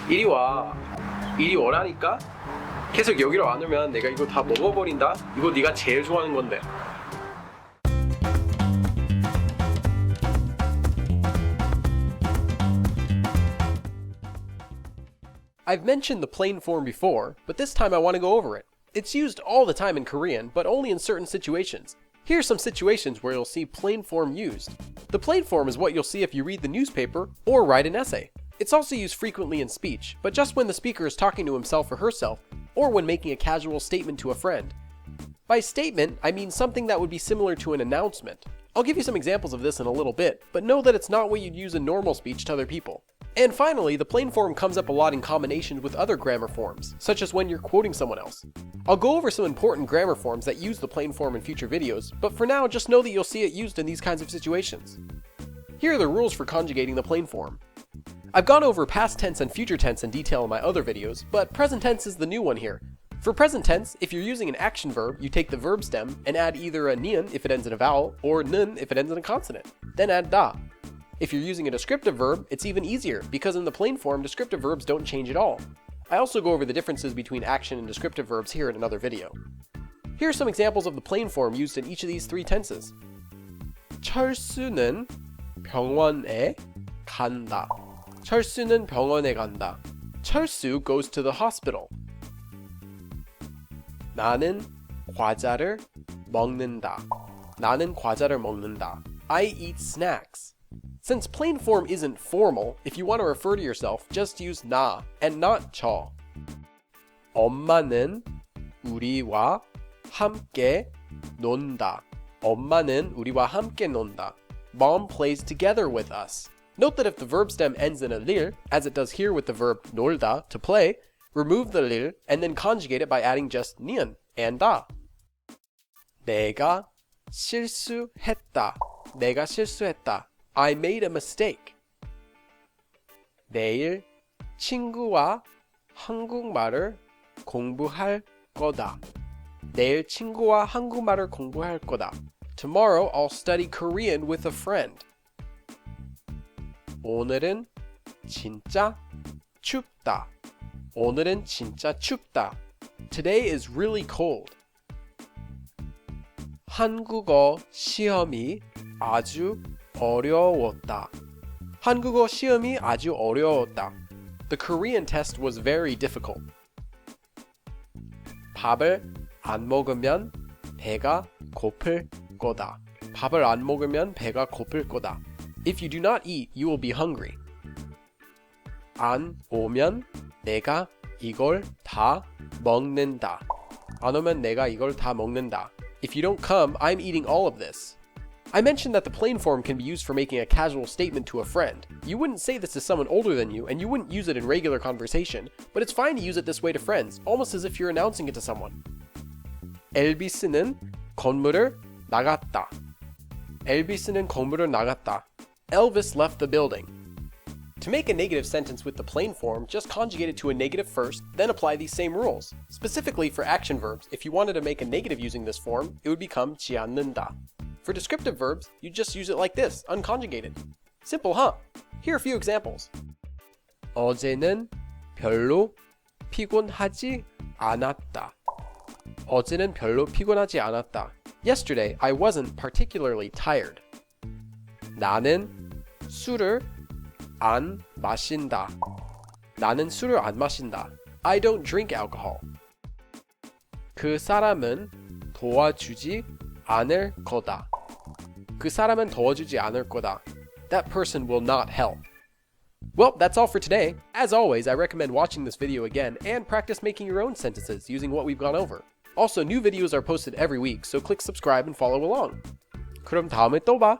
이리 와. 이리 오라니까? 계속 여기로 안 오면 내가 이거 다 먹어버린다? 이거 네가 제일 좋아하는 건데. I've mentioned the plain form before, but this time I want to go over it. It's used all the time in Korean, but only in certain situations. Here are some situations where you'll see plain form used. The plain form is what you'll see if you read the newspaper or write an essay. It's also used frequently in speech, but just when the speaker is talking to himself or herself, or when making a casual statement to a friend. By statement, I mean something that would be similar to an announcement. I'll give you some examples of this in a little bit, but know that it's not what you'd use in normal speech to other people. And finally, the plain form comes up a lot in combinations with other grammar forms, such as when you're quoting someone else. I'll go over some important grammar forms that use the plain form in future videos, but for now, just know that you'll see it used in these kinds of situations. Here are the rules for conjugating the plain form. I've gone over past tense and future tense in detail in my other videos, but present tense is the new one here. For present tense, if you're using an action verb, you take the verb stem and add either a nian if it ends in a vowel, or nun if it ends in a consonant. Then add da. If you're using a descriptive verb, it's even easier, because in the plain form, descriptive verbs don't change at all. I also go over the differences between action and descriptive verbs here in another video. Here are some examples of the plain form used in each of these three tenses. 철수는 병원에 간다. 철수는 병원에 간다. 철수 goes to the hospital. 나는 과자를 먹는다. 나는 과자를 먹는다. I eat snacks. Since plain form isn't formal, if you want to refer to yourself, just use 나 and not 저. 엄마는 우리와 함께 논다. 엄마는 우리와 함께 논다. Mom plays together with us. Note that if the verb stem ends in a lir, as it does here with the verb 놀다, to play, remove the lir and then conjugate it by adding just nian and da. 내가 실수했다. 내가 실수했다. I made a mistake. 내일 친구와 한국말을 공부할 거다. 내일 친구와 한국말을 공부할 거다. Tomorrow I'll study Korean with a friend. 오늘은 진짜 춥다. 오늘은 진짜 춥다. Today is really cold. 한국어 시험이 아주 어려웠다. 한국어 시험이 아주 어려웠다. The Korean test was very difficult. 밥을 안 먹으면 배가 고플 거다. 밥을 안 먹으면 배가 고플 거다. If you do not eat, you will be hungry. 안 오면 내가 이걸 다 먹는다. 안 오면 내가 이걸 다 먹는다. If you don't come, I'm eating all of this. I mentioned that the plain form can be used for making a casual statement to a friend. You wouldn't say this to someone older than you, and you wouldn't use it in regular conversation, but it's fine to use it this way to friends, almost as if you're announcing it to someone. 엘비스는 건물을 나갔다. 엘비스는 건물을 나갔다. Elvis left the building. To make a negative sentence with the plain form, just conjugate it to a negative first, then apply these same rules. Specifically for action verbs, if you wanted to make a negative using this form, it would become 지 않는다. For descriptive verbs, you just use it like this, unconjugated. Simple, huh? Here are a few examples. 어제는 별로 피곤하지 않았다. 어제는 별로 피곤하지 않았다. Yesterday, I wasn't particularly tired. 나는 술을 안 마신다. 나는 술을 안 마신다. I don't drink alcohol. 그 사람은 도와주지 않을 거다. 그 사람은 도와주지 않을 거다. That person will not help. Well, that's all for today. As always, I recommend watching this video again and practice making your own sentences using what we've gone over. Also, new videos are posted every week, so click subscribe and follow along. 그럼 다음에 또 봐.